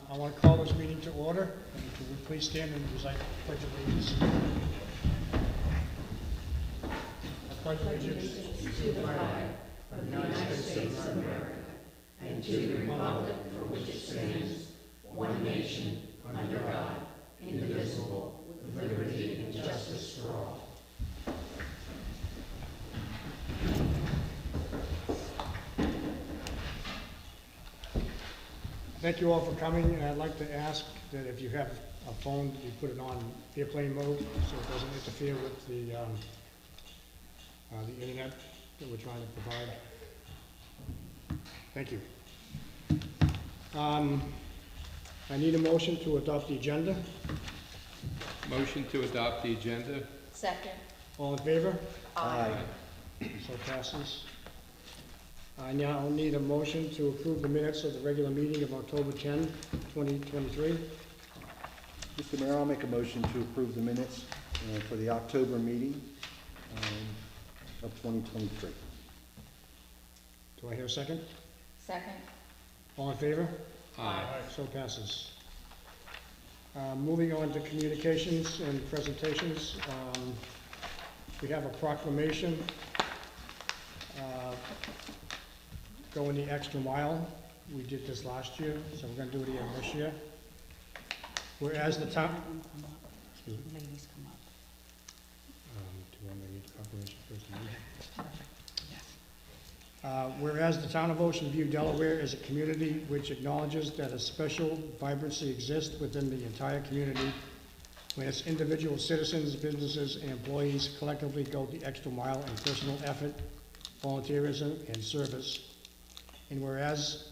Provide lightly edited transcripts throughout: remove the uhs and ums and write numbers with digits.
I want to call this meeting to order. And could we please stand and recite the Pledge of Allegiance? I pledge allegiance to the flag of the United States of America and to the republic for which it stands, one nation, under God, indivisible, with liberty and justice for all. Thank you all for coming, and I'd like to ask that if you have a phone, you put it on airplane mode so it doesn't interfere with the internet that we're trying to provide. Thank you. I need a motion to adopt the agenda. Motion to adopt the agenda. Second. All in favor? Aye. So passes. I now need a motion to approve the minutes of the regular meeting of October 10, 2023. Mr. Mayor, I'll make a motion to approve the minutes for the October meeting of 2023. Do I hear a second? Second. All in favor? Aye. So passes. Moving on to communications and presentations, we have a proclamation going the extra mile. We did this last year, so we're going to do it again this year. Whereas the town... Ladies come up. Do you want me to read the proclamation first? Whereas the town of Ocean View, Delaware is a community which acknowledges that a special vibrancy exists within the entire community when its individual citizens, businesses, and employees collectively go the extra mile in personal effort, volunteerism, and service. And whereas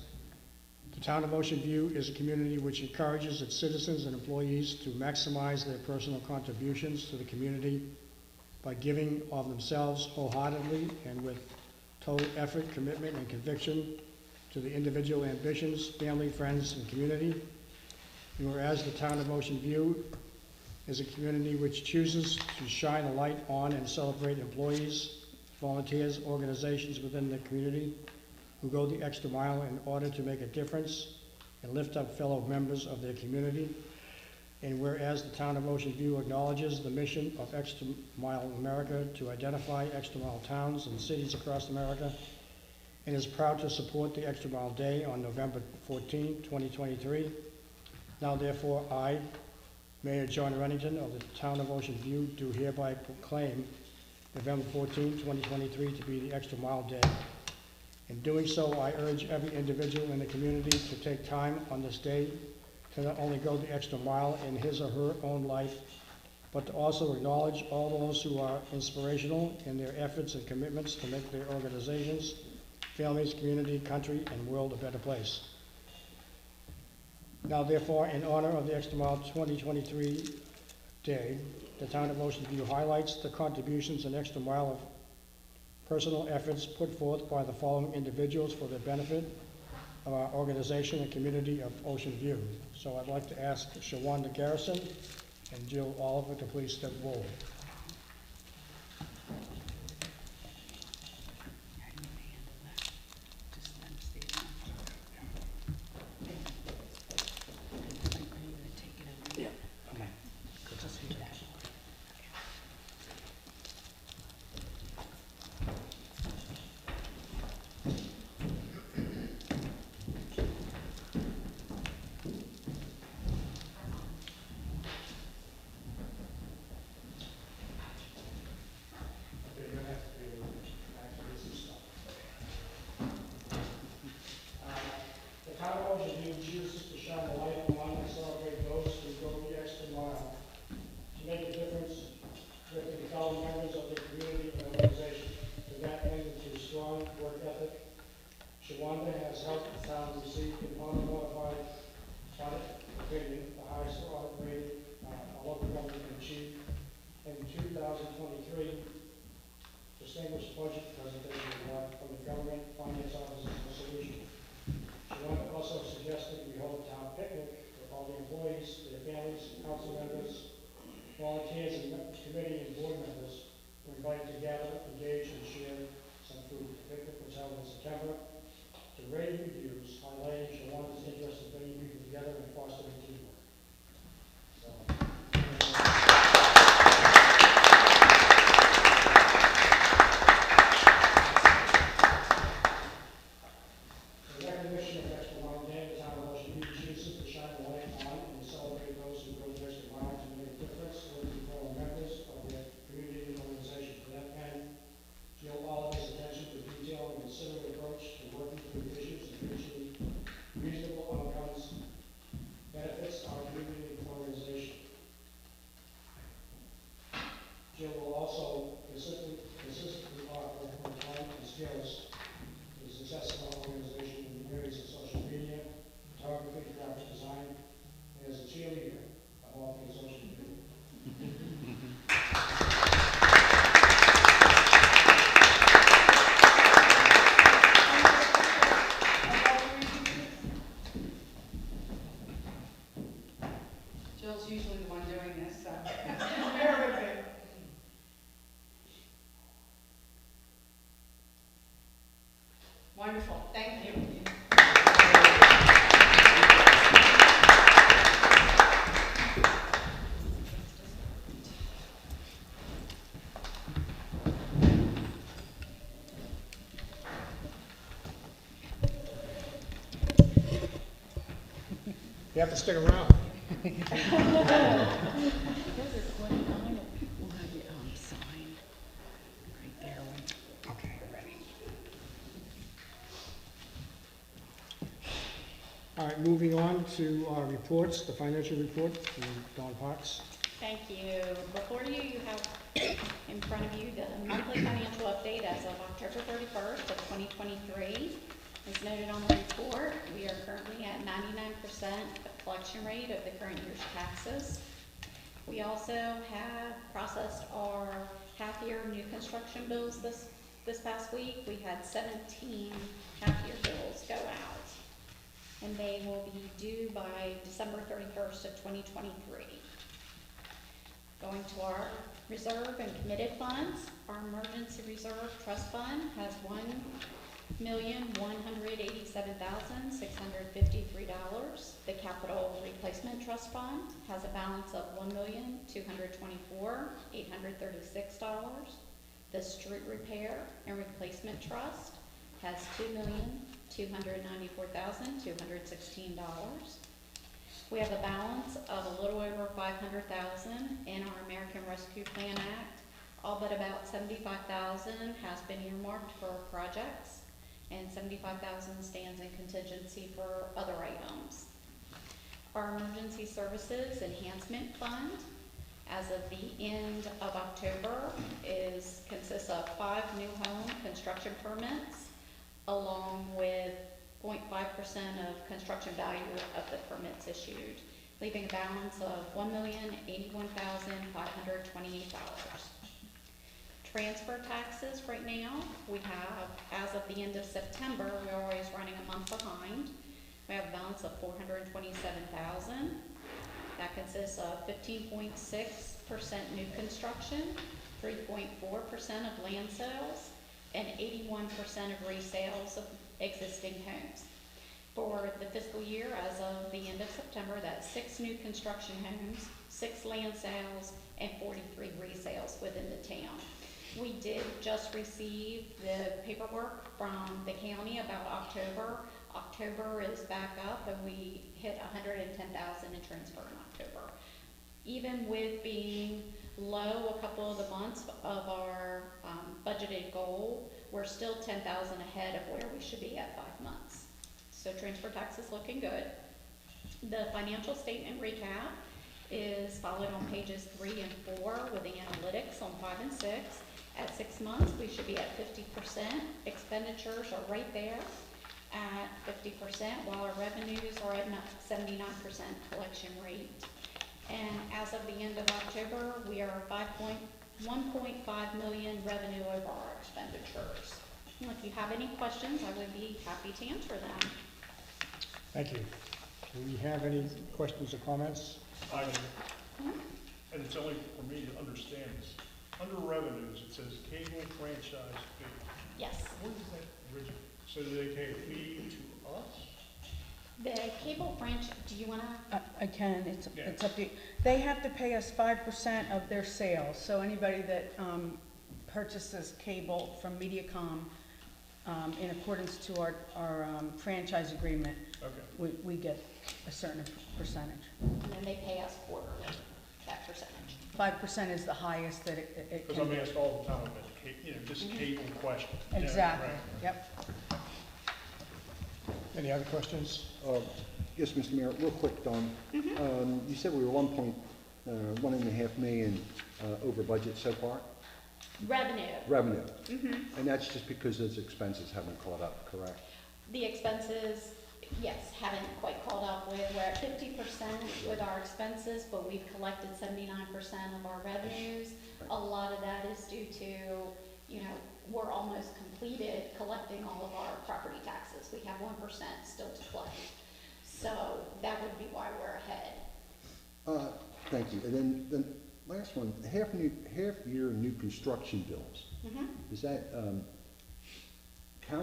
the town of Ocean View is a community which encourages its citizens and employees to maximize their personal contributions to the community by giving of themselves wholeheartedly and with total effort, commitment, and conviction to the individual ambitions, family, friends, and community. And whereas the town of Ocean View is a community which chooses to shine a light on and celebrate employees, volunteers, organizations within the community who go the extra mile in order to make a difference and lift up fellow members of their community. And whereas the town of Ocean View acknowledges the mission of Extra Mile America to identify extra mile towns and cities across America, and is proud to support the Extra Mile Day on November 14, 2023. Now therefore, I, Mayor John Rennington of the town of Ocean View, do hereby proclaim November 14, 2023 to be the Extra Mile Day. In doing so, I urge every individual in the community to take time on this day to not only go the extra mile in his or her own life, but to also acknowledge all those who are inspirational in their efforts and commitments to make their organizations, families, community, country, and world a better place. Now therefore, in honor of the Extra Mile 2023 Day, the town of Ocean View highlights the contributions and extra mile of personal efforts put forth by the following individuals for the benefit of our organization and community of Ocean View. So I'd like to ask Shawanda Garrison and Jill Oliver to please step forward. Shawanda has helped the town receive an unmodified audit opinion, the highest audit rating a local government can achieve. In 2023, distinguished budget presentation award from the Government Finance Office Solution. Shawanda also suggested we hold a town picnic with all the employees, their families, council members, volunteers, and committee and board members were invited to gather, engage, and share some food. The picnic was held in September. The rave reviews highlighting Shawanda's interest in bringing people together and fostering Wonderful, thank you. You have to stick around. We'll have you, sign right there. Okay, ready. All right, moving on to our reports, the financial report from Don Parks. Thank you. Before you, you have in front of you the monthly financial update as of October 31st of 2023. As noted on the report, we are currently at 99% collection rate of the current year's taxes. We also have processed our half-year new construction bills this past week. We had 17 half-year bills go out, and they will be due by December 31st of 2023. Going to our reserve and committed funds, our emergency reserve trust fund has $1,187,653. The capital replacement trust fund has a balance of $1,224,836. The street repair and replacement trust has $2,294,216. We have a balance of a little over $500,000 in our American Rescue Plan Act. All but about $75,000 has been earmarked for projects, and $75,000 stands in contingency for other items. Our Emergency Services Enhancement Fund, as of the end of October, consists of 5 new home construction permits, along with 0.5% of construction value of the permits issued, leaving a balance of $1,081,528. Transfer taxes right now, we have, as of the end of September, we're always running a month behind. We have a balance of $427,000. That consists of 15.6% new construction, 3.4% of land sales, and 81% of resales of existing homes. For the fiscal year, as of the end of September, that's 6 new construction homes, 6 land sales, and 43 resales within the town. We did just receive the paperwork from the county about October. October is back up, and we hit $110,000 in transfer in October. Even with being low a couple of the months of our budgeted goal, we're still $10,000 ahead of where we should be at 5 months. So transfer tax is looking good. The financial statement recap is followed on pages 3 and 4 with the analytics on 5 and 6. At 6 months, we should be at 50%. Expenditures are right there at 50%, while our revenues are at 79% collection rate. And as of the end of October, we are 1.5 million revenue over our expenditures. And if you have any questions, I would be happy to answer them. Thank you. Do we have any questions or comments? And it's only for me to understand this. Under revenues, it says cable franchise fee. Yes. What is that originally? So do they pay a fee to us? The cable franchise, do you want to? I can, it's Yeah. up to you. They have to pay us 5% of their sales, so anybody that purchases cable from MediaCom in accordance to our franchise agreement, Okay. we get a certain percentage. And then they pay us quarterly, that percentage. 5% is the highest that it Because can I'm be. asked all the time about, just cable question. Yeah, Exactly, right. yep. Any other questions? Yes, Mr. Mayor, real quick, Don. You said we were 1.5 million over budget so far? Revenue. Revenue. And that's just because those expenses haven't caught up, correct? The expenses, yes, haven't quite caught up with, we're at 50% with our expenses, but we've collected 79% of our revenues. A lot of that is due to, we're almost completed collecting all of our property taxes. We have 1% still to collect. So that would be why we're ahead. Thank you. And then the last one, half-year new construction bills. Is that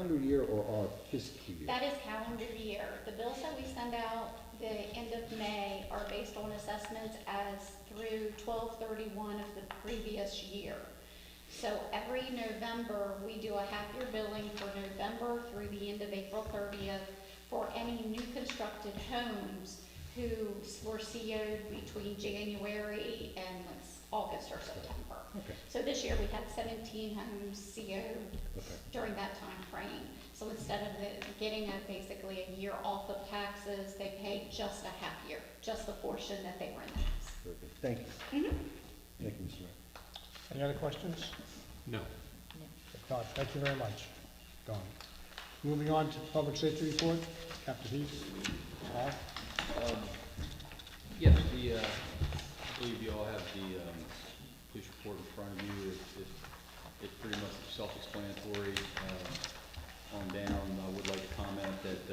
calendar year or our fiscal year? That is calendar year. The bills that we send out the end of May are based on assessments as through 12/31 of the previous year. So every November, we do a half-year billing for November through the end of April 30th for any new constructed homes who were CO'd between January and August or September. Okay, So this year, we had 17 homes CO'd okay. during that time frame. So instead of getting basically a year off of taxes, they paid just a half year, just the portion that they were in the house. Very good. Thank you. Thank you, Mr. Mayor. Any other questions? No. If not, thank you very much. Don. Moving on to public safety report, Captain Heath. Paul? Yes, I believe you all have the police report in front of you. It's pretty much self-explanatory. On down, I would like to comment that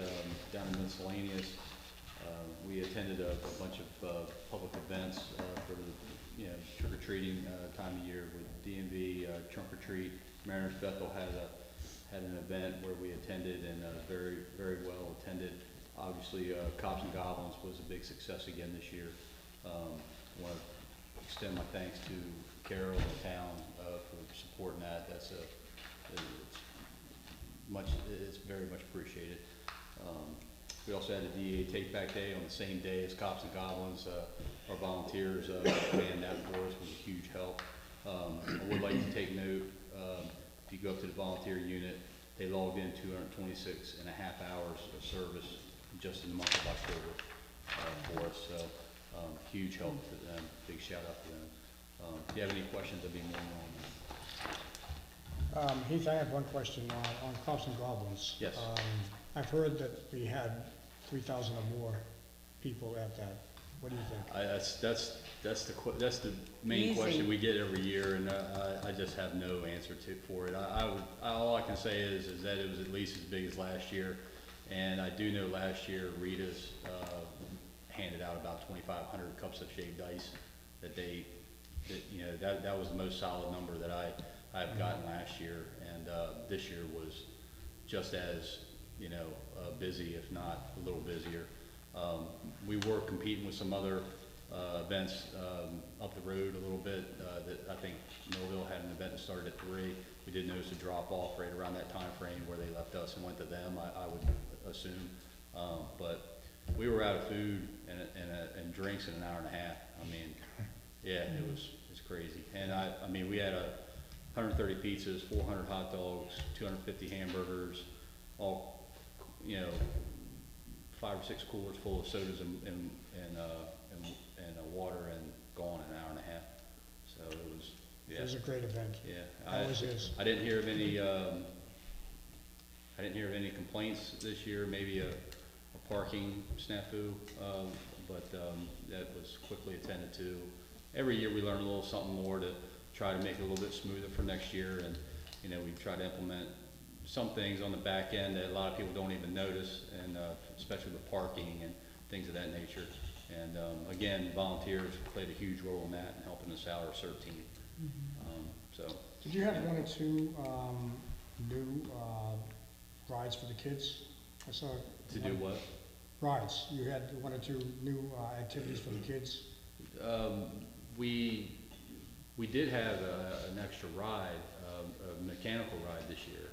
down in miscellaneous, we attended a bunch of public events for the trick-or-treating time of year with DMV trunk or treat. Mariners Bethel had an event where we attended and very, very well attended. Obviously, Cops and Goblins was a big success again this year. I want to extend my thanks to Carol and the town for supporting that. It's very much appreciated. We also had the DEA Take Back Day on the same day as Cops and Goblins. Our volunteers ran that for us, was a huge help. I would like to take note, if you go up to the volunteer unit, they logged in 226 and a half hours of service just in the month of October for us. So huge help to them, big shout out to them. If you have any questions, I'd be more than willing. Heath, I have one question on Cops and Goblins. Yes. I've heard that we had 3,000 or more people at that. What do you think? That's the main Easy. question we get every year, and I just have no answer for it. All I can say is that it was at least as big as last year, and I do know last year Rita's handed out about 2,500 cups of shaved ice. That was the most solid number that I've gotten last year, and this year was just as busy, if not a little busier. We were competing with some other events up the road a little bit. That I think Millville had an event that started at 3. We did notice a drop off right around that time frame where they left us and went to them, I would assume. But we were out of food and drinks in an hour and a half. I mean, yeah, it's crazy. And I mean, we had 130 pizzas, 400 hot dogs, 250 hamburgers, all 5 or 6 coolers full of sodas and water, and gone in an hour and a half. So it was, It was a great event. yeah. Always is. I didn't hear of any complaints this year. Maybe a parking snafu, but that was quickly attended to. Every year we learn a little something more to try to make it a little bit smoother for next year, and we try to implement some things on the back end that a lot of people don't even notice, and especially with parking and things of that nature. And again, volunteers played a huge role in that and helping us out, our CERT team. Did you have 1 or 2 new rides for the kids? I saw. To do what? Rides. You had 1 or 2 new activities for the kids? We did have an extra ride, a mechanical ride this year,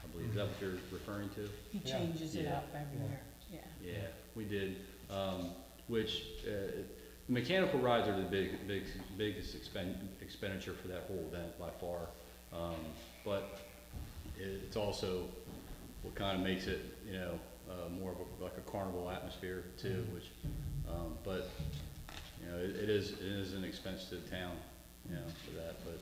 I believe. Is that what you're referring to? He Yeah. changes it Yeah. up every year, yeah. Yeah, we did. Mechanical rides are the biggest expenditure for that whole event by far. But it's also what kind of makes it, more of like a carnival atmosphere too, which, but, it is an expense to the town, for that, but,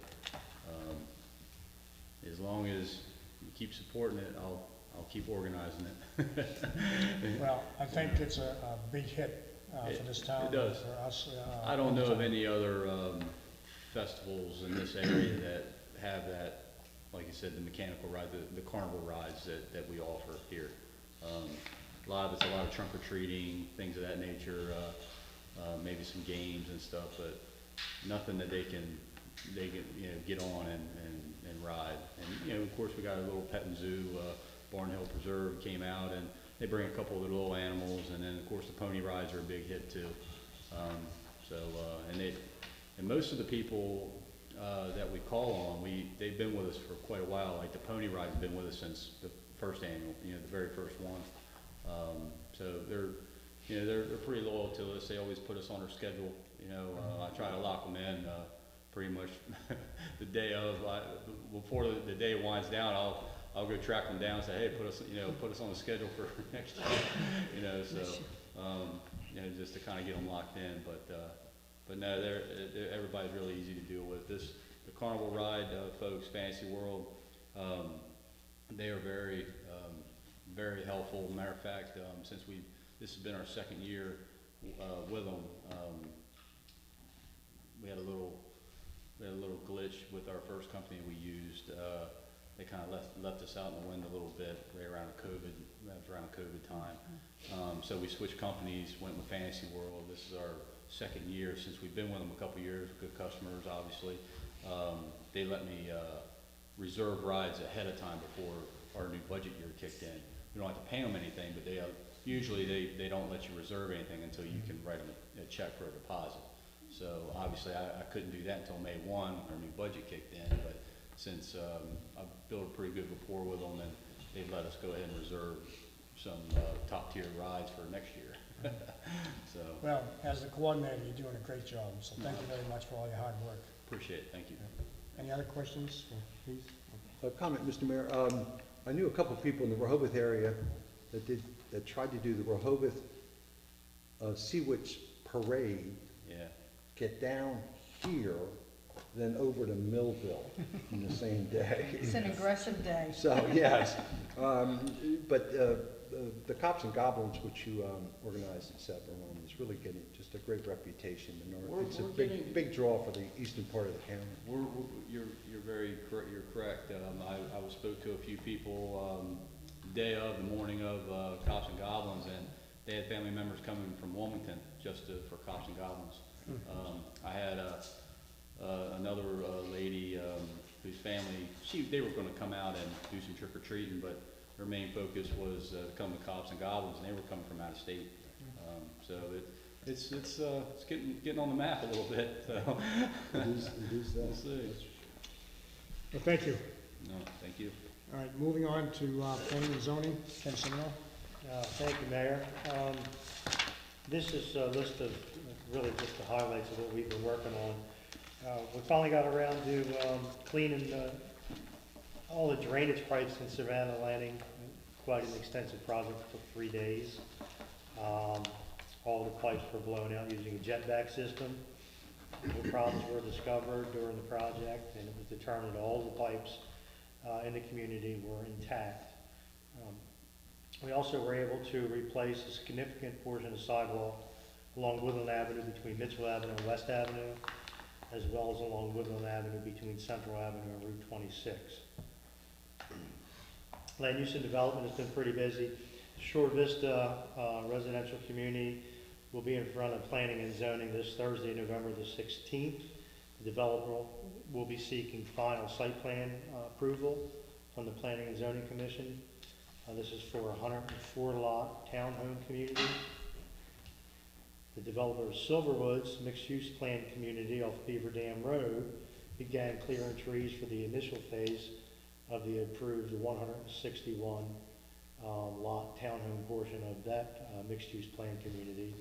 as long as you keep supporting it, I'll keep organizing it. Well, I think it's a big hit for this town. It does. For us. I don't know of any other festivals in this area that have that, like you said, the mechanical ride, the carnival rides that we offer here. A lot of trunk or treating, things of that nature, maybe some games and stuff, but nothing that they can get on and ride. And of course we got a little petting zoo Barnhill Preserve came out, and they bring a couple of the little animals, and then of course the pony rides are a big hit too. And most of the people that we call on, they've been with us for quite a while. Like the pony ride's been with us since the first annual, the very first one. So they're pretty loyal to us. They always put us on their schedule. I try to lock them in pretty much the day of. Before the day winds down, I'll go track them down and say, hey, put us on the schedule for next year. Just to kind of get them locked in. But no, everybody's really easy to deal with. The carnival ride folks, Fantasy World, they are very, very helpful. Matter of fact, since this has been our second year with them, we had a little glitch with our first company we used. They kind of left us out in the wind a little bit right around COVID. That was around COVID time. So we switched companies, went with Fantasy World. This is our second year since we've been with them a couple years. Good customers, obviously. They let me reserve rides ahead of time before our new budget year kicked in. We don't have to pay them anything, but usually they don't let you reserve anything until you can write them a check for a deposit. So obviously I couldn't do that until May 1 when our new budget kicked in, but since I've built a pretty good rapport with them, and they've let us go ahead and reserve some top tier rides for next year. So Well, as the coordinator, you're doing a great job, so thank you very much for all your hard work. appreciate it, thank you. Any other questions, please? A comment, Mr. Mayor. I knew a couple of people in the Rehoboth area that tried to do the Rehoboth Sea Witch Parade, Yeah. get down here, then over to Millville in the same day. It's an aggressive day. So, yes. But the Cops and Goblins, which you organized at Severn, is really getting just a great reputation. It's a big draw for the eastern part of the county. You're very correct. You're correct. I spoke to a few people day of, the morning of Cops and Goblins, and they had family members coming from Wilmington just for Cops and Goblins. I had another lady whose family, they were going to come out and do some trick or treating, but her main focus was come to Cops and Goblins, and they were coming from out of state. So it's getting on the map a little bit. So. It is that. We'll see. Well, thank you. No, thank you. All right, moving on to planning and zoning, Ken Semino. Thank you, Mayor. This is a list of really just the highlights of what we've been working on. We finally got around to cleaning all the drainage pipes in Savannah Landing. Quite an extensive project, took 3 days. All the pipes were blown out using a jetback system. No problems were discovered during the project, and it was determined all the pipes in the community were intact. We also were able to replace a significant portion of sidewalk along Woodland Avenue between Mitchell Avenue and West Avenue, as well as along Woodland Avenue between Central Avenue and Route 26. Land use and development has been pretty busy. Shore Vista residential community will be in front of planning and zoning this Thursday, November the 16th. The developer will be seeking final site plan approval from the Planning and Zoning Commission. This is for a 104-lot townhome community. The developer of Silverwoods mixed-use plan community off Beaver Dam Road began clearing trees for the initial phase of the approved 161 lot townhome portion of that mixed-use plan community.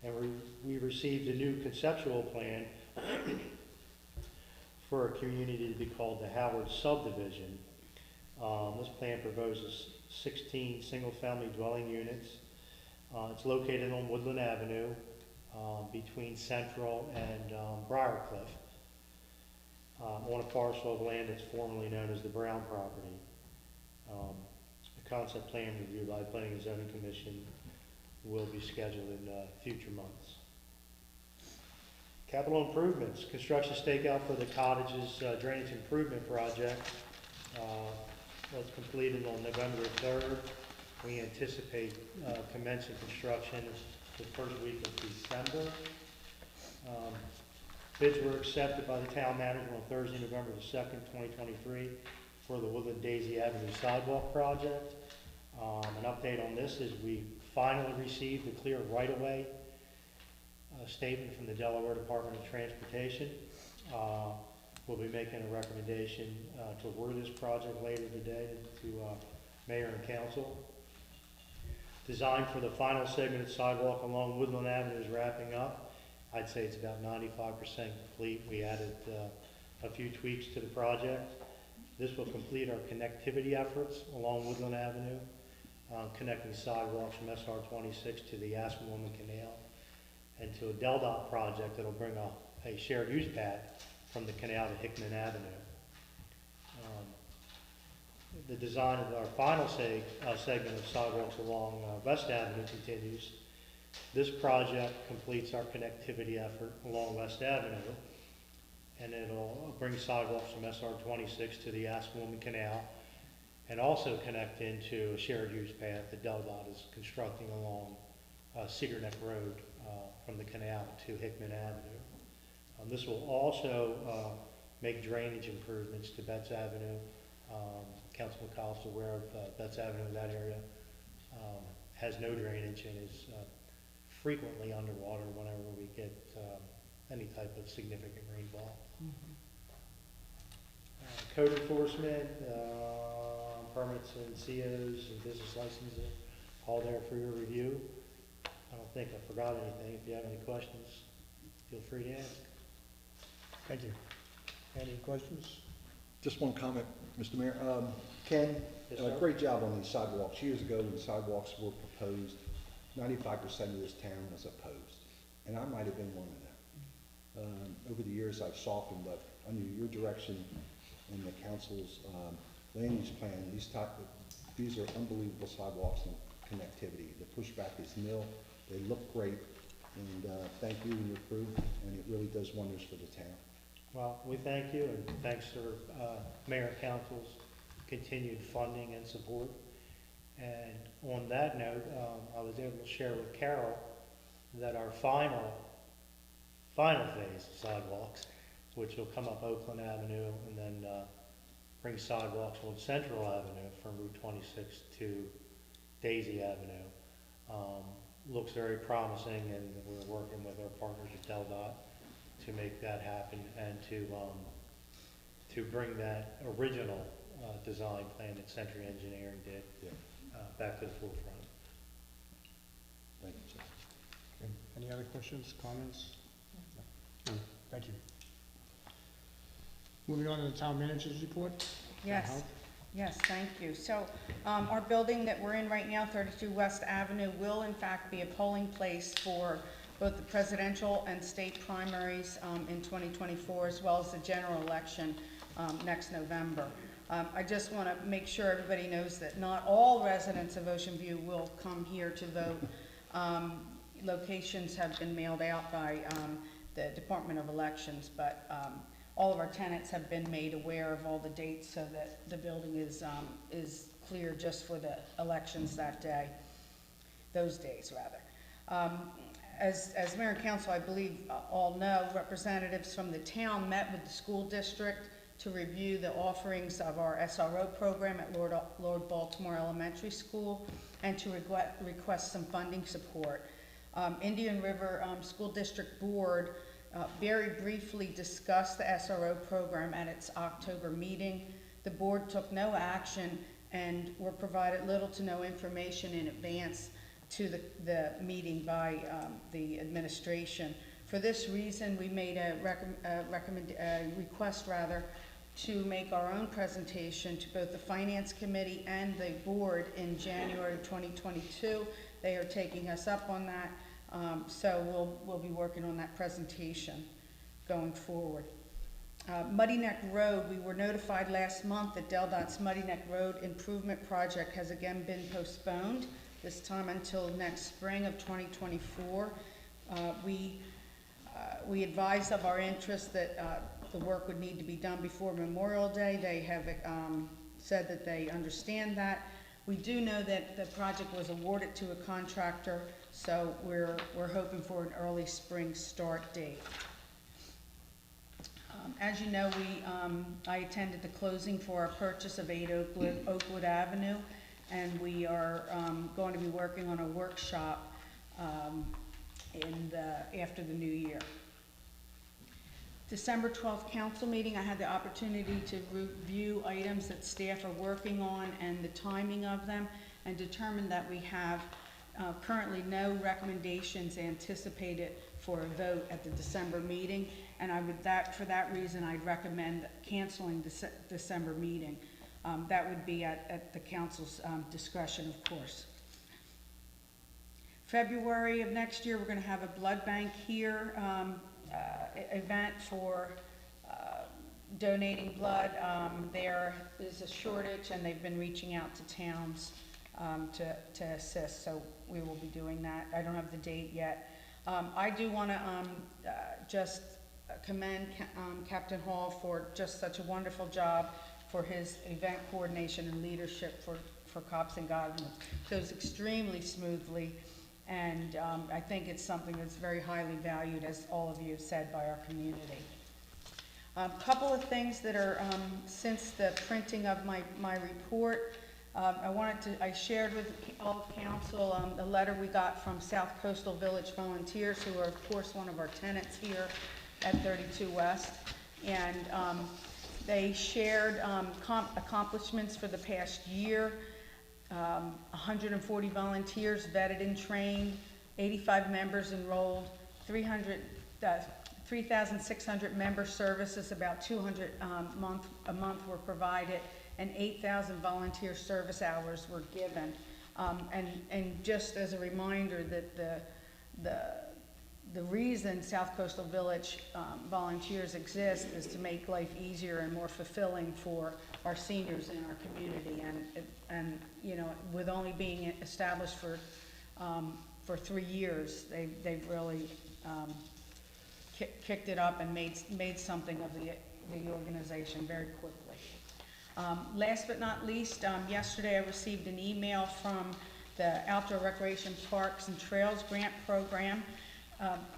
And we received a new conceptual plan for a community to be called the Howard Subdivision. This plan proposes 16 single-family dwelling units. It's located on Woodland Avenue between Central and Briarcliff on a parcel of land that's formerly known as the Brown property. The concept plan review by the Planning and Zoning Commission will be scheduled in future months. Capital improvements, construction stakeout for the cottages drainage improvement project was completed on November 3rd. We anticipate commencing construction the first week of December. Bids were accepted by the town manager on Thursday, November the 2nd, 2023, for the Woodland Daisy Avenue sidewalk project. An update on this is we finally received the clear right-of-way statement from the Delaware Department of Transportation. We'll be making a recommendation to award this project later today to Mayor and Council. Design for the final segment of sidewalk along Woodland Avenue is wrapping up. I'd say it's about 95% complete. We added a few tweaks to the project. This will complete our connectivity efforts along Woodland Avenue, connecting sidewalks from SR 26 to the Aspenwoman Canal, and to a DelDOT project that'll bring a shared use pad from the canal to Hickman Avenue. The design of our final segment of sidewalks along West Avenue continues. This project completes our connectivity effort along West Avenue, and it'll bring sidewalks from SR 26 to the Aspenwoman Canal, and also connect into a shared use path that DelDOT is constructing along Cedar Neck Road from the canal to Hickman Avenue. This will also make drainage improvements to Betts Avenue. Councilman Collins is aware of Betts Avenue in that area. Has no drainage and is frequently underwater whenever we get any type of significant rainfall. Code enforcement, permits and COs and business licenses, all there for your review. I don't think I forgot anything. If you have any questions, feel free to ask. Thank you. Any questions? Just one comment, Mr. Mayor. Ken, Yes, sir. great job on these sidewalks. Years ago, when sidewalks were proposed, 95% of this town was opposed, and I might have been one of them. Over the years, I've softened, but under your direction and the council's land use plan, these are unbelievable sidewalks and connectivity. The pushback is nil. They look great, and thank you and your crew, and it really does wonders for the town. Well, we thank you, and thanks for Mayor and Council's continued funding and support. And on that note, I was able to share with Carol that our final phase of sidewalks, which will come up Oakland Avenue and then bring sidewalks on Central Avenue from Route 26 to Daisy Avenue, looks very promising, and we're working with our partners at DelDOT to make that happen and to bring that original design plan that Century Engineering did back to the forefront. Thank you, sir. Okay. Any other questions, comments? No. Thank you. Moving on to the town manager's report. Yes, yes, thank you. So, our building that we're in right now, 32 West Avenue, will in fact be a polling place for both the presidential and state primaries in 2024, as well as the general election next November. I just want to make sure everybody knows that not all residents of Ocean View will come here to vote. Locations have been mailed out by the Department of Elections, but all of our tenants have been made aware of all the dates so that the building is clear just for the elections that day, those days rather. As Mayor and Council, I believe all know, representatives from the town met with the school district to review the offerings of our SRO program at Lord Baltimore Elementary School and to request some funding support. Indian River School District Board very briefly discussed the SRO program at its October meeting. The board took no action and were provided little to no information in advance to the meeting by the administration. For this reason, we made a request to make our own presentation to both the Finance Committee and the board in January of 2022. They are taking us up on that, so we'll be working on that presentation going forward. Muddy Neck Road, we were notified last month that DelDOT's Muddy Neck Road improvement project has again been postponed, this time until next spring of 2024. We advised of our interest that the work would need to be done before Memorial Day. They have said that they understand that. We do know that the project was awarded to a contractor, so we're hoping for an early spring start date. As you know, I attended the closing for our purchase of 8 Oakwood Avenue, and we are going to be working on a workshop after the new year. December 12th council meeting, I had the opportunity to review items that staff are working on and the timing of them, and determined that we have currently no recommendations anticipated for a vote at the December meeting, and for that reason, I'd recommend canceling the December meeting. That would be at the council's discretion, of course. February of next year, we're going to have a blood bank here, event for donating blood. There is a shortage, and they've been reaching out to towns to assist, so we will be doing that. I don't have the date yet. I do want to just commend Captain Hall for just such a wonderful job for his event coordination and leadership for Cops and Goblins. It goes extremely smoothly, and I think it's something that's very highly valued, as all of you have said, by our community. A couple of things that are, since the printing of my report, I shared with all of council a letter we got from South Coastal Village Volunteers, who are of course one of our tenants here at 32 West, and they shared accomplishments for the past year. 140 volunteers vetted and trained, 85 members enrolled, 3,600 member services, about 200 a month were provided, and 8,000 volunteer service hours were given. And just as a reminder that the reason South Coastal Village volunteers exist is to make life easier and more fulfilling for our seniors in our community. And you know, with only being established for 3 years, they've really kicked it up and made something of the organization very quickly. Last but not least, yesterday I received an email from the Outdoor Recreation Parks and Trails Grant Program.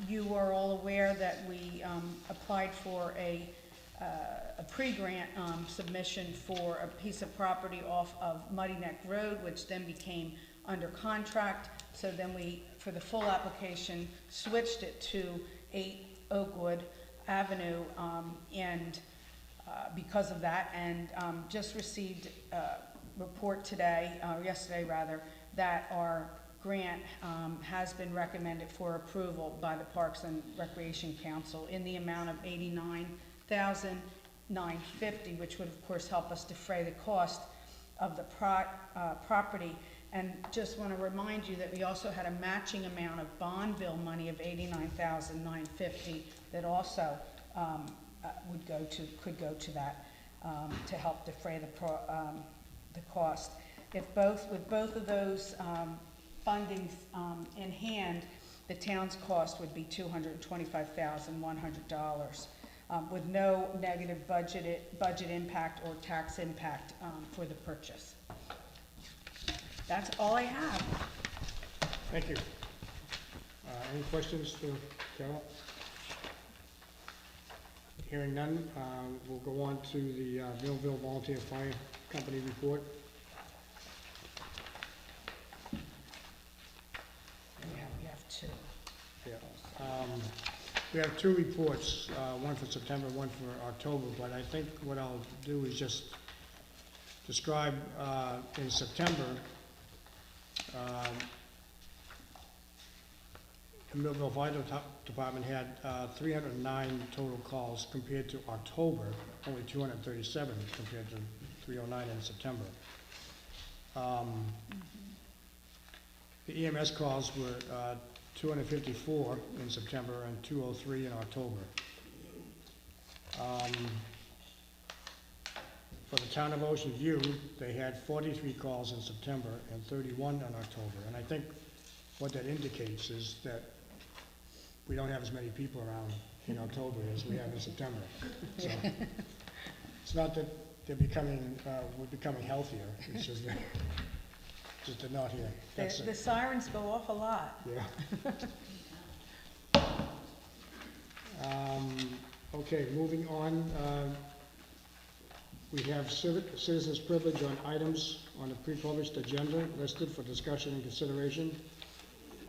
You are all aware that we applied for a pre-grant submission for a piece of property off of Muddy Neck Road, which then became under contract. So then we, for the full application, switched it to 8 Oakwood Avenue, and because of that, and just received a report today, yesterday rather, that our grant has been recommended for approval by the Parks and Recreation Council in the amount of $89,950, which would of course help us defray the cost of the property. And just want to remind you that we also had a matching amount of bond bill money of $89,950 that also could go to that to help defray the cost. With both of those fundings in hand, the town's cost would be $225,100, with no negative budget impact or tax impact for the purchase. That's all I have. Thank you. Any questions for Carol? Hearing none, we'll go on to the Millville Volunteer Fire Company report. Yeah, we have two. Yeah. We have 2 reports, one for September, one for October, but I think what I'll do is just describe in September, the Millville Fire Department had 309 total calls compared to October, only 237 compared to 309 in September. The EMS calls were 254 in September and 203 in October. For the town of Ocean View, they had 43 calls in September and 31 in October. And I think what that indicates is that we don't have as many people around in October as we have in September. So it's not that they're we're becoming healthier. It's just that they're not here. That's The sirens go off a lot. Yeah. Okay, moving on, we have citizens' privilege on items on the pre-published agenda listed for discussion and consideration,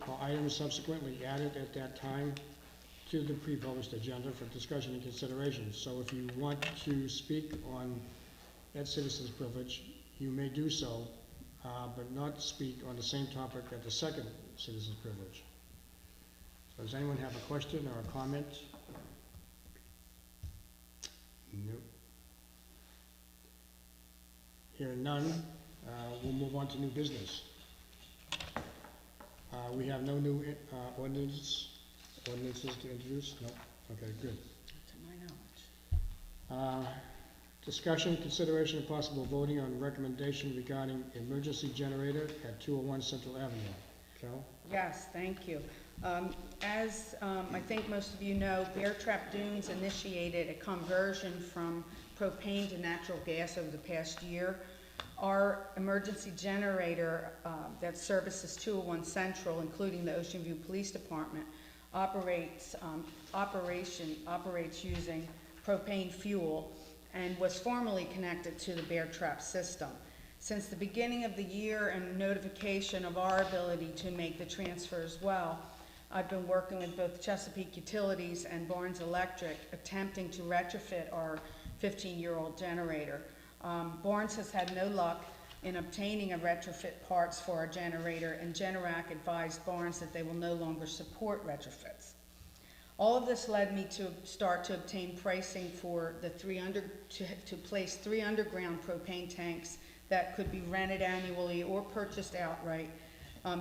or items subsequently added at that time to the pre-published agenda for discussion and consideration. So if you want to speak on that citizens' privilege, you may do so, but not speak on the same topic at the second citizens' privilege. So does anyone have a question or a comment? Nope. Hearing none, we'll move on to new business. We have no new ordinances to introduce? No? Okay, good. To my knowledge. Discussion, consideration, and possible voting on recommendation regarding emergency generator at 201 Central Avenue. Carol? Yes, thank you. As I think most of you know, Bear Trap Dunes initiated a conversion from propane to natural gas over the past year. Our emergency generator that services 201 Central, including the Ocean View Police Department, operates using propane fuel and was formerly connected to the Bear Trap system. Since the beginning of the year and notification of our ability to make the transfer as well, I've been working with both Chesapeake Utilities and Barnes Electric attempting to retrofit our 15-year-old generator. Barnes has had no luck in obtaining a retrofit parts for our generator, and Generac advised Barnes that they will no longer support retrofits. All of this led me to start to obtain pricing for the to place 3 underground propane tanks that could be rented annually or purchased outright.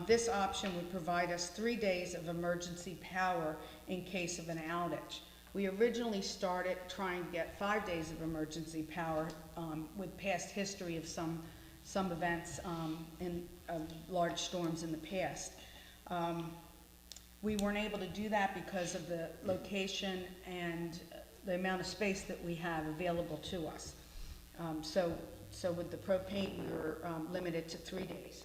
This option would provide us 3 days of emergency power in case of an outage. We originally started trying to get 5 days of emergency power with past history of some events in large storms in the past. We weren't able to do that because of the location and the amount of space that we have available to us. So with the propane, we were limited to 3 days.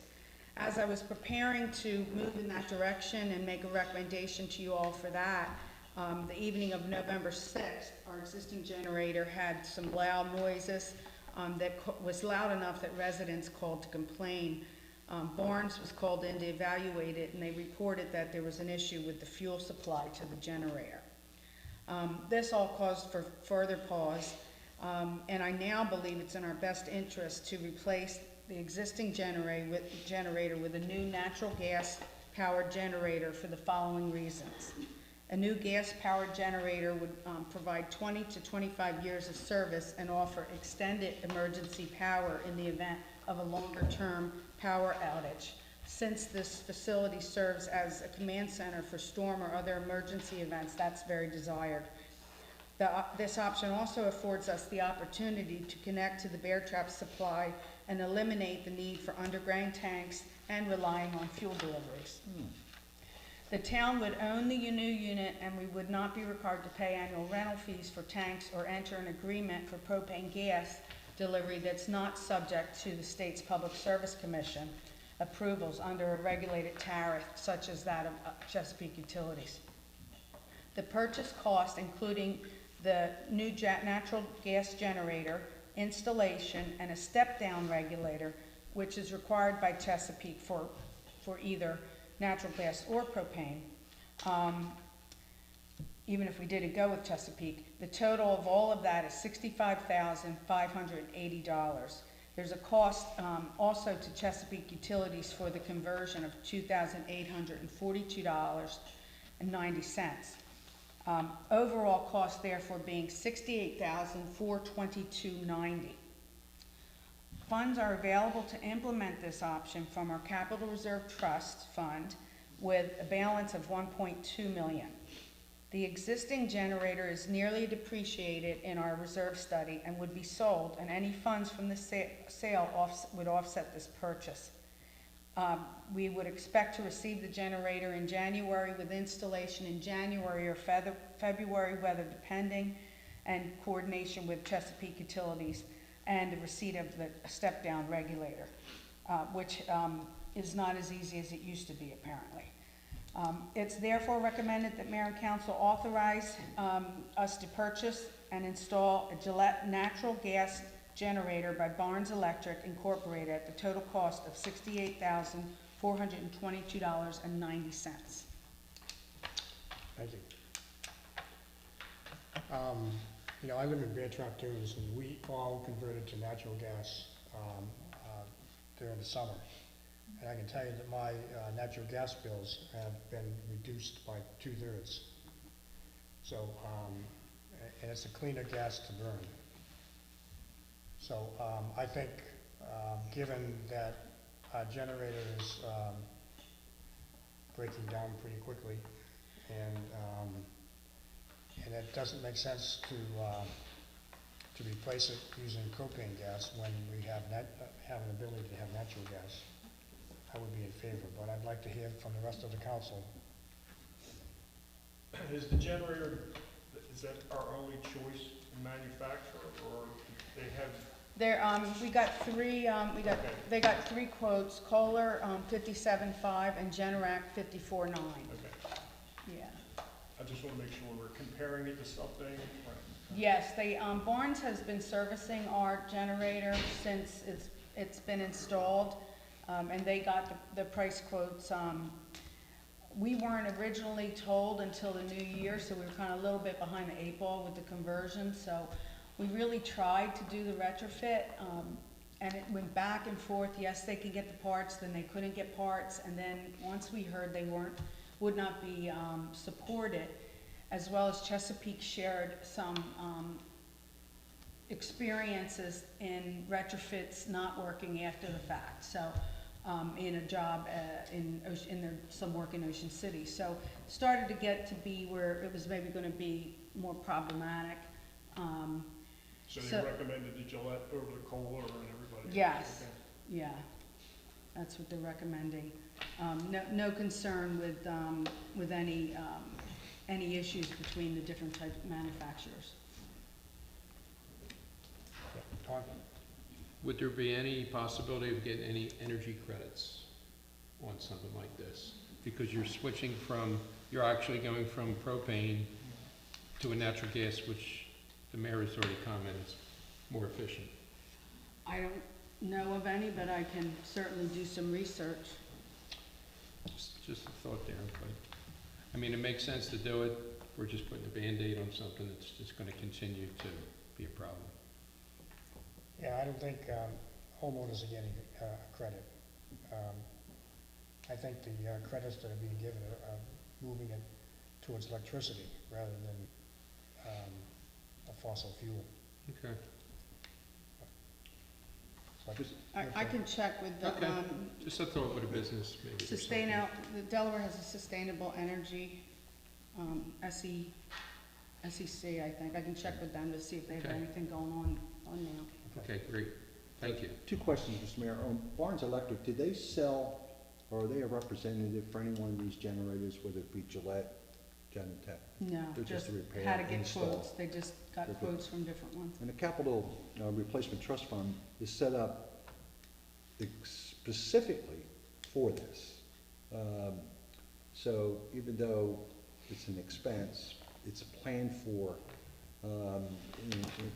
As I was preparing to move in that direction and make a recommendation to you all for that, the evening of November 6th, our existing generator had some loud noises that was loud enough that residents called to complain. Barnes was called in to evaluate it, and they reported that there was an issue with the fuel supply to the generator. This all caused for further pause, and I now believe it's in our best interest to replace the existing generator with a new natural gas powered generator for the following reasons. A new gas powered generator would provide 20 to 25 years of service and offer extended emergency power in the event of a longer term power outage. Since this facility serves as a command center for storm or other emergency events, that's very desired. This option also affords us the opportunity to connect to the Bear Trap supply and eliminate the need for underground tanks and relying on fuel deliveries. The town would own the new unit, and we would not be required to pay annual rental fees for tanks or enter an agreement for propane gas delivery that's not subject to the state's Public Service Commission approvals under a regulated tariff such as that of Chesapeake Utilities. The purchase cost, including the new natural gas generator, installation, and a step-down regulator, which is required by Chesapeake for either natural gas or propane, even if we didn't go with Chesapeake, the total of all of that is $65,580. There's a cost also to Chesapeake Utilities for the conversion of $2,842.90. Overall cost therefore being $68,422.90. Funds are available to implement this option from our Capital Reserve Trust Fund with a balance of $1.2 million. The existing generator is nearly depreciated in our reserve study and would be sold, and any funds from the sale would offset this purchase. We would expect to receive the generator in January with installation in January or February, weather depending, and coordination with Chesapeake Utilities, and the receipt of the step-down regulator, which is not as easy as it used to be, apparently. It's therefore recommended that mayor and council authorize us to purchase and install a Gillette natural gas generator by Barnes Electric Incorporated at the total cost of $68,422.90. Thank you. You know, I live in Bear Trap Dunes, and we all converted to natural gas during the summer. And I can tell you that my natural gas bills have been reduced by 2/3. So, and it's a cleaner gas to burn. So I think, given that our generator is breaking down pretty quickly, and it doesn't make sense to replace it using propane gas when we have an ability to have natural gas, I would be in favor, but I'd like to hear from the rest of the council. Is the generator, is that our only choice in manufacturer, or they have? We got three, they got three quotes, Kohler, 57.5 and Generac 54.9. Okay, Yeah. I just want to make sure we're comparing it to something. Right. Yes, Barnes has been servicing our generator since it's been installed, and they got the price quotes. We weren't originally told until the new year, so we were kind of a little bit behind the 8 ball with the conversion, so we really tried to do the retrofit, and it went back and forth. Yes, they could get the parts, then they couldn't get parts, and then once we heard they would not be supported, as well as Chesapeake shared some experiences in retrofits not working after the fact. So, in a job some work in Ocean City. So, started to get to be where it was maybe going to be more problematic. So you recommended the Gillette over the Kohler and everybody else? Yes. Okay. Yeah, that's what they're recommending. No concern with any issues between the different type of manufacturers. Tom? Would there be any possibility of getting any energy credits on something like this? Because you're you're actually going from propane to a natural gas, which the mayor has already commented is more efficient. I don't know of any, but I can certainly do some research. Just a thought there, but, I mean, it makes sense to do it. We're just putting a Band-Aid on something that's just gonna continue to be a problem. Yeah, I don't think homeowners are getting credit. I think the credits that are being given are moving it towards electricity rather than a fossil fuel. Okay. So I can check with the, Okay. Just a thought with a business, maybe. or something. the Delaware has a sustainable energy, SEC, I think. I can check with them to see if they have Okay. anything going on now. Okay, great. Thank you. 2 questions, Mr. Mayor. Barnes Electric, did they sell, or are they a representative for any one of these generators, whether it be Gillette, Genentech? No, They're just just a repair had to get install. quotes. They just got They're good. quotes from different ones. And the Capital Replacement Trust Fund is set up specifically for this. So even though it's an expense, it's planned for.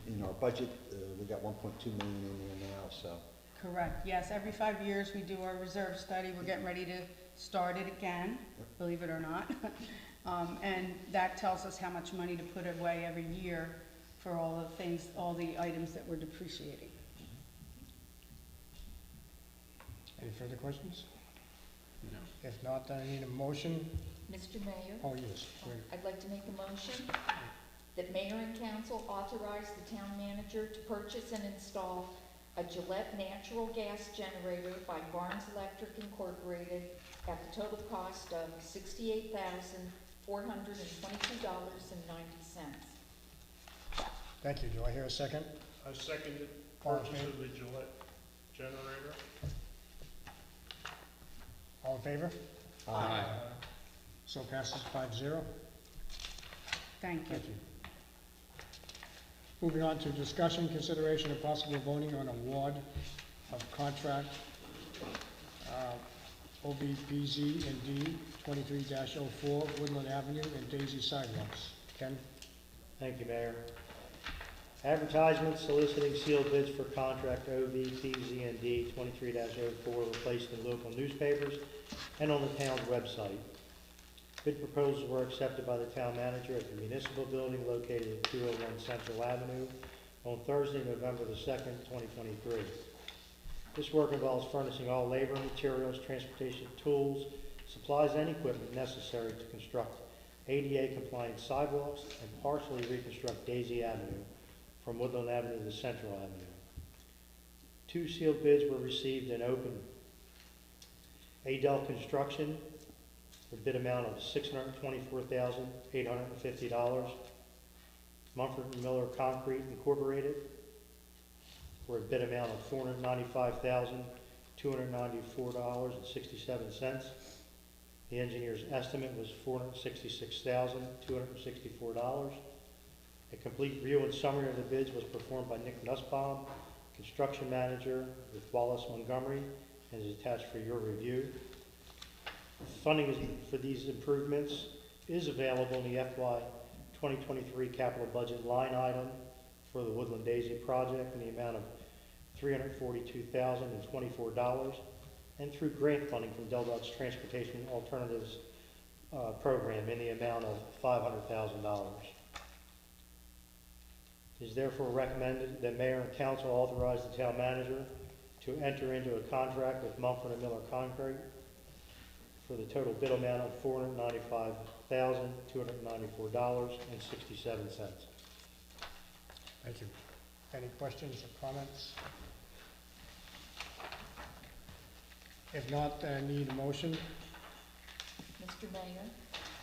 In our budget, we got 1.2 million in there now, so. Correct, yes. Every 5 years, we do our reserve study. We're getting ready to start it again, believe it or not. And that tells us how much money to put away every year for all the things, all the items that we're depreciating. Any further questions? No. If not, then I need a motion. Mr. Mayor, Oh, yes, great. I'd like to make a motion that mayor and council authorize the town manager to purchase and install a Gillette natural gas generator by Barnes Electric Incorporated at the total cost of $68,422.90. Thank you. Do I hear a second? I seconded All in purchase favor? of the Gillette generator. All in favor? Aye. So passes 5-0. Thank you. Thank you. Moving on to discussion, consideration, of possible voting on award of contract OBPZ and D 23-04 Woodland Avenue and Daisy sidewalks. Ken? Thank you, Mayor. Advertisements soliciting sealed bids for contract OVPZND 23-04 were placed in local newspapers and on the town's website. Bid proposals were accepted by the town manager at the municipal building located at 201 Central Avenue on Thursday, November the 2nd, 2023. This work involves furnishing all labor, materials, transportation tools, supplies, and equipment necessary to construct ADA-compliant sidewalks and partially reconstruct Daisy Avenue from Woodland Avenue to Central Avenue. 2 sealed bids were received and opened. Adel Construction for a bid amount of $624,850. Mumford & Miller Concrete Incorporated for a bid amount of $495,294.67. The engineer's estimate was $466,264. A complete review and summary of the bids was performed by Nick Nussbaum, construction manager with Wallace Montgomery, and is attached for your review. Funding for these improvements is available in the FY 2023 capital budget line item for the Woodland Daisy project in the amount of $342,024 and through grant funding from Del Dodge Transportation Alternatives program in the amount of $500,000. It is therefore recommended that Mayor and Council authorize the town manager to enter into a contract with Mumford & Miller Concrete for the total bid amount of $495,294.67. Thank you. Any questions or comments? If not, I need a motion. Mr. Mayor,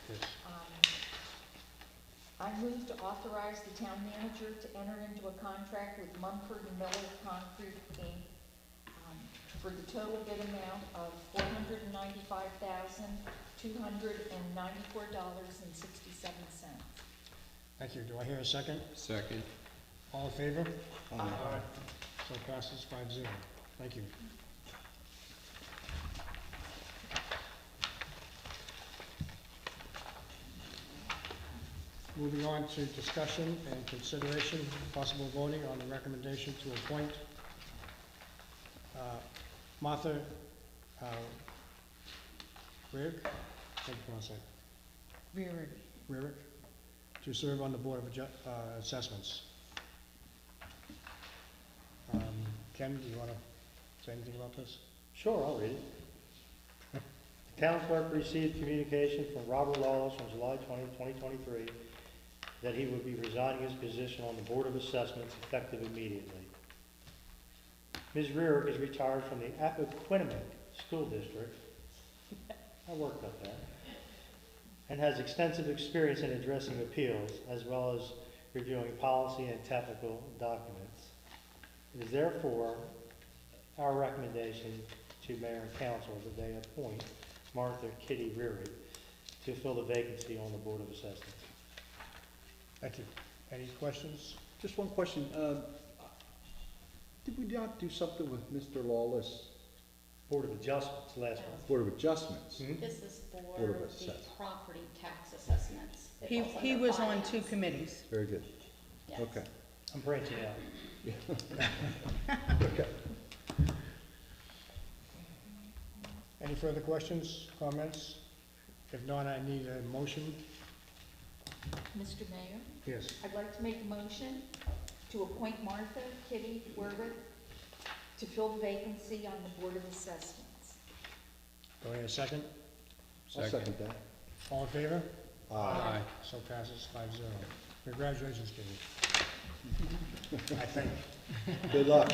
Yes. I move to authorize the town manager to enter into a contract with Mumford & Miller Concrete, Inc. For the total bid amount of $495,294.67. Thank you. Do I hear a second? Second. All in favor? Aye. So passes 5-0. Thank you. Moving on to discussion and consideration, possible voting on the recommendation to appoint Martha Rearick, how do you pronounce that? Rearick, to serve on the Board of Assessments. Ken, do you want to say anything about this? Sure, I'll read it. The town clerk received communication from Robert Lawless on July 20, 2023, that he would be resigning his position on the Board of Assessments effective immediately. Ms. Rearick is retired from the Appoquinimink School District. I worked up there. And has extensive experience in addressing appeals, as well as reviewing policy and technical documents. It is therefore our recommendation to Mayor and Council that they appoint Martha Kitty Rearick to fill the vacancy on the Board of Assessments. Thank you. Any questions? Just one question. Did we not do something with Mr. Lawless, Board of Adjustments, last one. Board of Adjustments? Hmm? This is for Board of the Assessment. property tax assessments. It He, falls he under was on finance. 2 committees. Very good. Yes. Okay. I'm branching out. Okay. Any further questions, comments? If not, I need a motion. Mr. Mayor, Yes. I'd like to make a motion to appoint Martha Kitty Werwick to fill the vacancy on the Board of Assessments. Do I hear a second? I'll second that. All in favor? Aye. So passes 5-0. Congratulations, Kitty. I think. Good luck.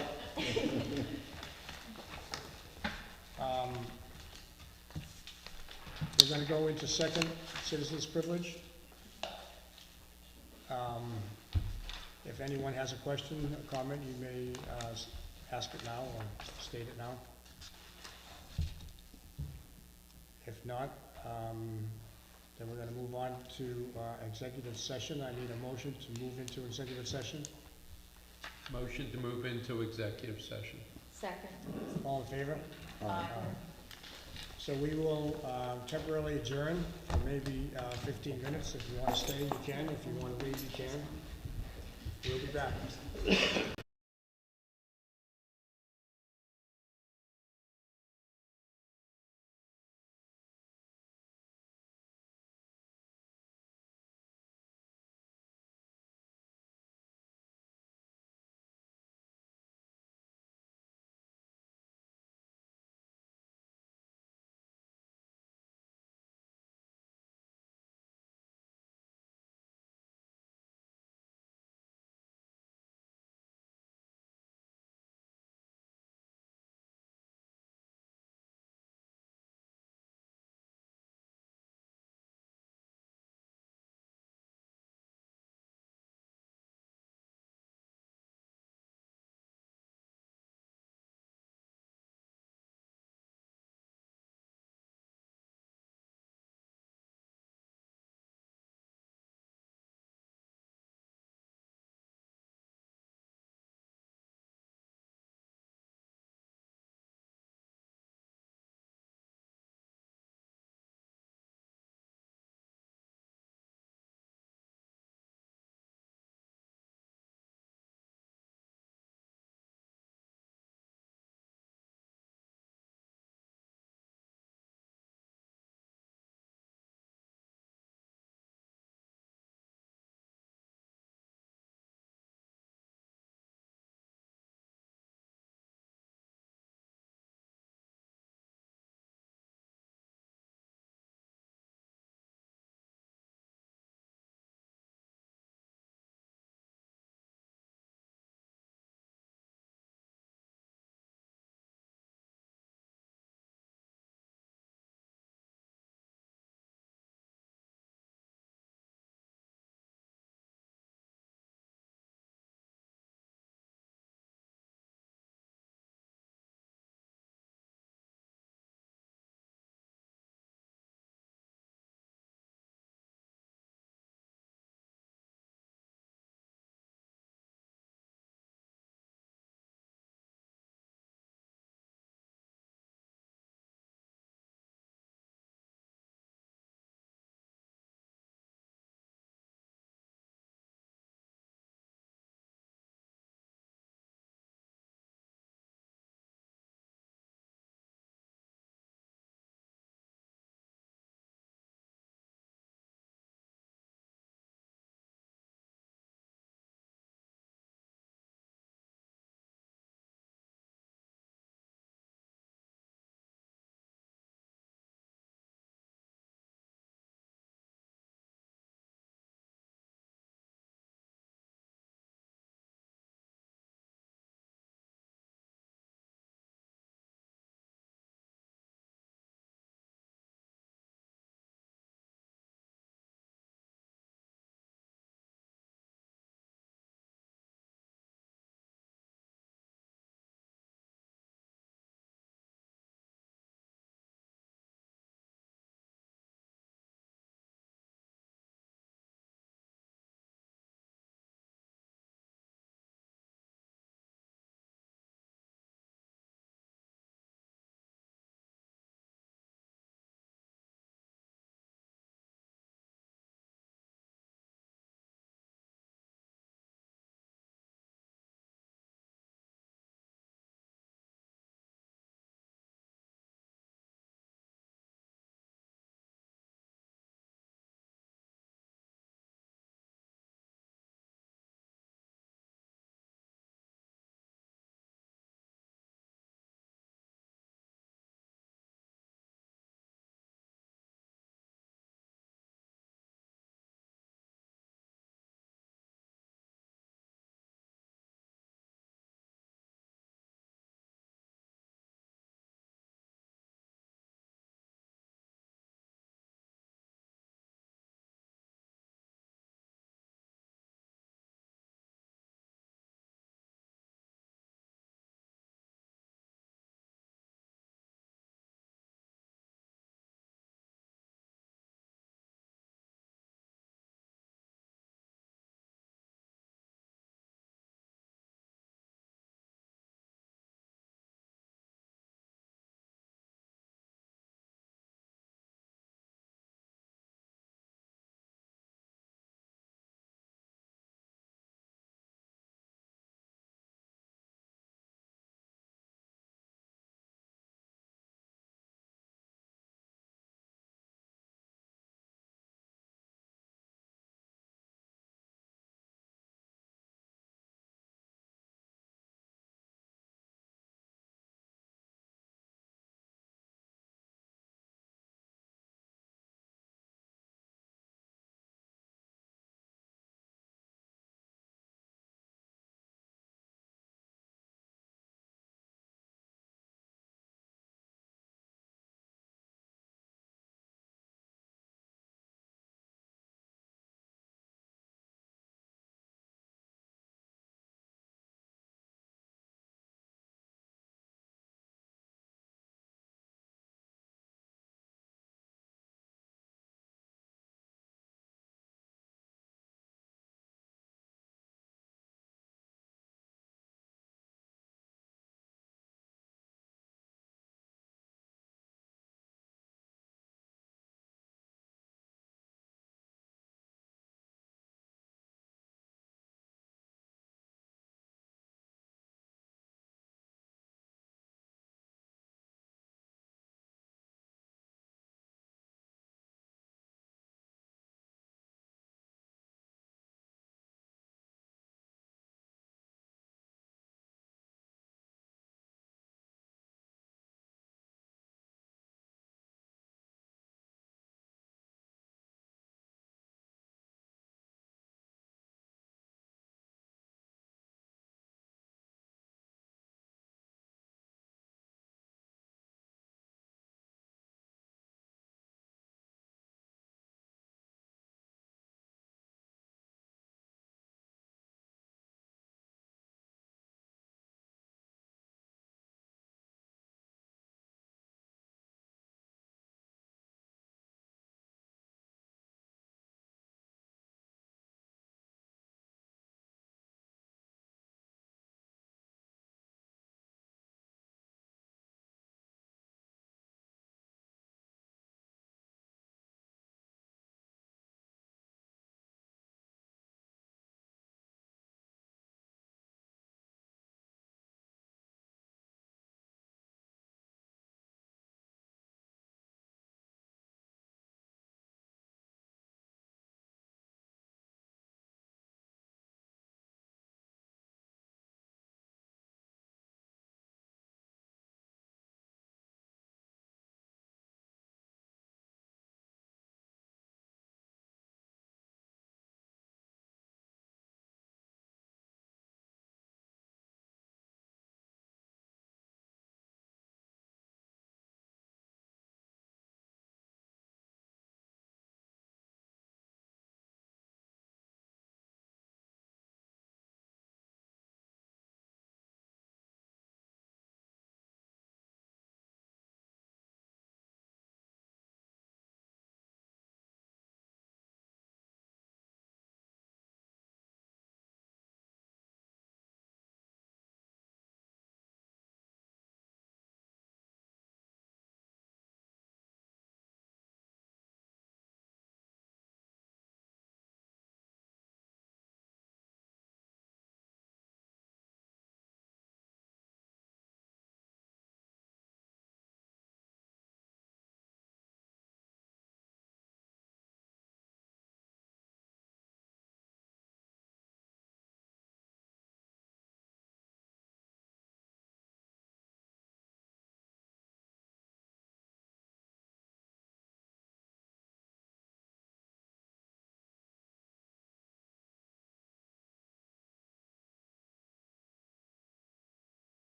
We're gonna go into second citizens' privilege. If anyone has a question or comment, you may ask it now or state it now. If not, then we're gonna move on to executive session. I need a motion to move into executive session. Motion to move into executive session. Second. All in favor? Aye. So we will temporarily adjourn for maybe 15 minutes. If you want to stay, you can. If you want to leave, you can. We'll be back.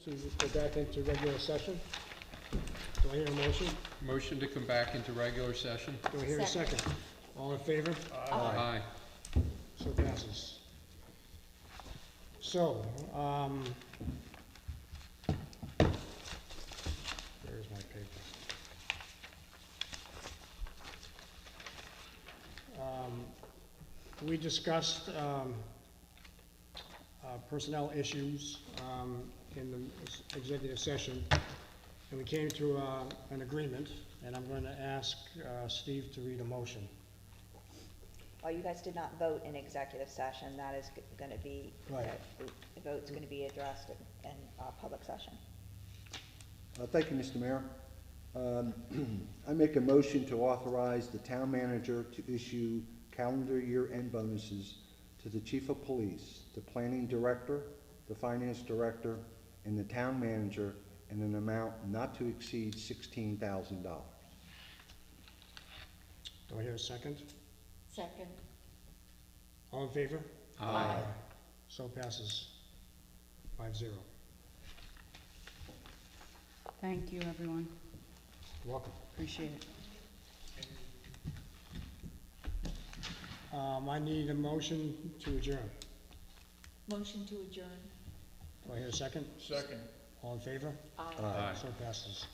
To go back into regular session. Do I hear a motion? Motion to come back into regular session? Do I hear a Second. second? All in favor? Aye. So passes. So, where's my paper? We discussed personnel issues in the executive session, and we came to an agreement, and I'm going to ask Steve to read a motion. Well, you guys did not vote in executive session, that is gonna be, Right. the vote's gonna be addressed in public session. Thank you, Mr. Mayor. I make a motion to authorize the town manager to issue calendar year-end bonuses to the chief of police, the planning director, the finance director, and the town manager in an amount not to exceed $16,000. Do I hear a second? Second. All in favor? Aye. So passes 5-0. Thank you, everyone. Welcome. Appreciate it. I need a motion to adjourn. Motion to adjourn. Do I hear a second? Second. All in favor? Aye. Aye. So passes.